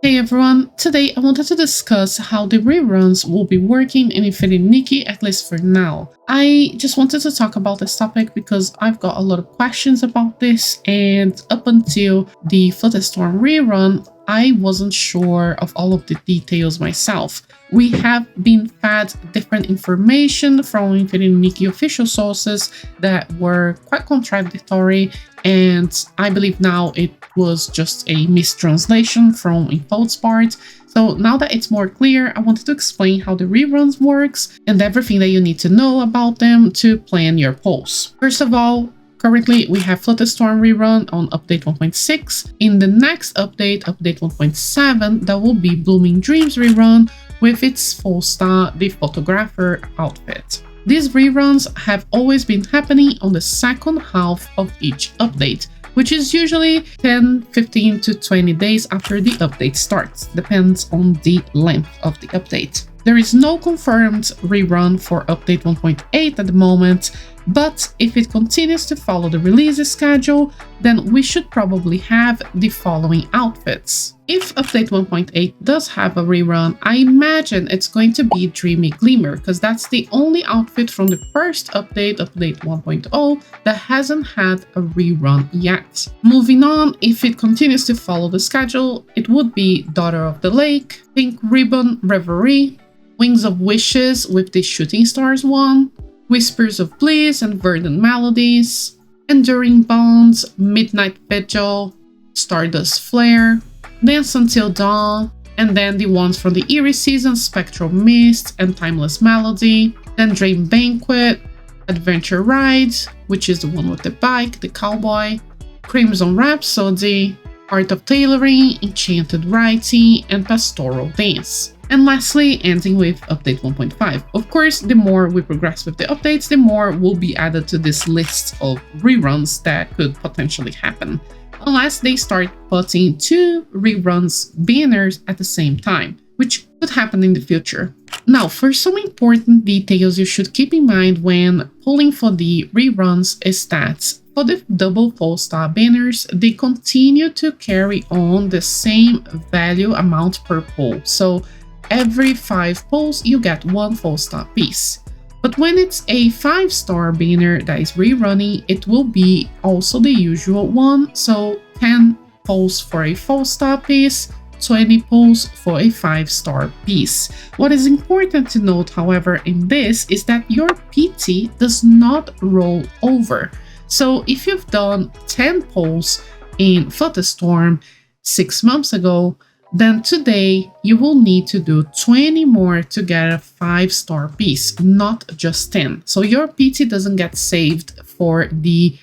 Hey everyone, today I wanted to discuss how the reruns will be working in Infinite Nikki, at least for now. I just wanted to talk about this topic because I've got a lot of questions about this, and up until the Flutterstorm rerun, I wasn't sure of all of the details myself. We have been fed different information from Infinite Nikki official sources that were quite contradictory, and I believe now it was just a mistranslation from Info's part. So now that it's more clear, I wanted to explain how the reruns works and everything that you need to know about them to plan your polls. First of all, currently we have Flutterstorm rerun on update 1.6. In the next update, update 1.7, there will be Blooming Dreams rerun with its full star, the photographer outfit. These reruns have always been happening on the second half of each update, which is usually 10, 15 to 20 days after the update starts, depends on the length of the update. There is no confirmed rerun for update 1.8 at the moment, but if it continues to follow the release schedule, then we should probably have the following outfits. If update 1.8 does have a rerun, I imagine it's going to be Dreamy Glimmer, because that's the only outfit from the first update, update 1.0, that hasn't had a rerun yet. Moving on, if it continues to follow the schedule, it would be Daughter of the Lake, Pink Ribbon Reverie, Wings of Wishes with the Shooting Stars one, Whispers of Bliss and Verdant Melodies, Enduring Bonds, Midnight Vigil, Stardust Flare, Dance Until Dawn, and then the ones from the Eerie season, Spectral Mist and Timeless Melody, then Dream Banquet, Adventure Ride, which is the one with the bike, the cowboy, Crimson Rhapsody, Art of Tailoring, Enchanted Writing, and Pastoral Dance. And lastly, ending with update 1.5. Of course, the more we progress with the updates, the more will be added to this list of reruns that could potentially happen, unless they start putting 2 reruns banners at the same time, which could happen in the future. Now, for some important details you should keep in mind when polling for the reruns is that for the double full star banners, they continue to carry on the same value amount per poll. So every 5 polls, you get 1 full star piece. But when it's a 5-star banner that is rerunning, it will be also the usual one. So 10 polls for a 4-star piece, 20 polls for a 5-star piece. What is important to note, however, in this is that your PT does not roll over. So if you've done 10 polls in Flutterstorm 6 months ago, then today you will need to do 20 more to get a 5-star piece, not just 10. So your PT doesn't get saved for the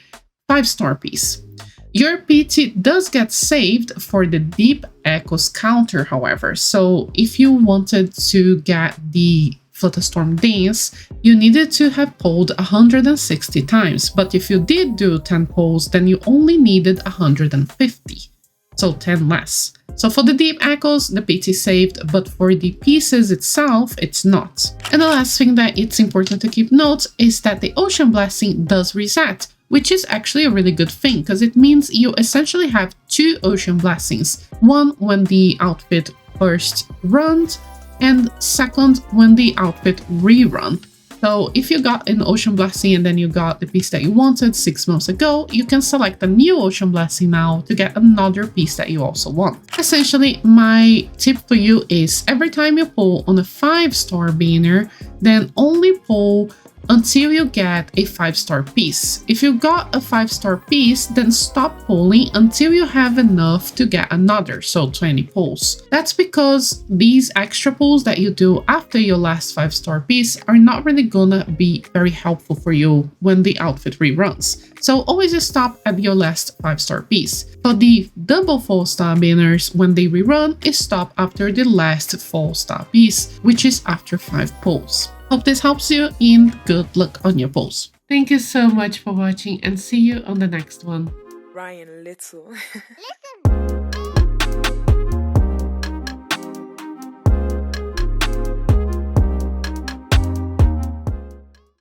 5-star piece. Your PT does get saved for the Deep Echoes counter, however. So if you wanted to get the Flutterstorm Dance, you needed to have polled 160 times. But if you did do 10 polls, then you only needed 150. So 10 less. So for the Deep Echoes, the PT saved, but for the pieces itself, it's not. And the last thing that it's important to keep note is that the Ocean Blessing does reset, which is actually a really good thing, because it means you essentially have 2 Ocean Blessings. One when the outfit first runs, and second when the outfit rerun. So if you got an Ocean Blessing and then you got the piece that you wanted 6 months ago, you can select a new Ocean Blessing now to get another piece that you also want. Essentially, my tip for you is every time you pull on a 5-star banner, then only pull until you get a 5-star piece. If you got a 5-star piece, then stop pulling until you have enough to get another, so 20 pulls. That's because these extra pulls that you do after your last 5-star piece are not really gonna be very helpful for you when the outfit reruns. So always just stop at your last 5-star piece. For the double 4-star banners, when they rerun, is stop after the last 4-star piece, which is after 5 pulls. Hope this helps you, and good luck on your polls. Thank you so much for watching, and see you on the next one. Ryan Little. Listen.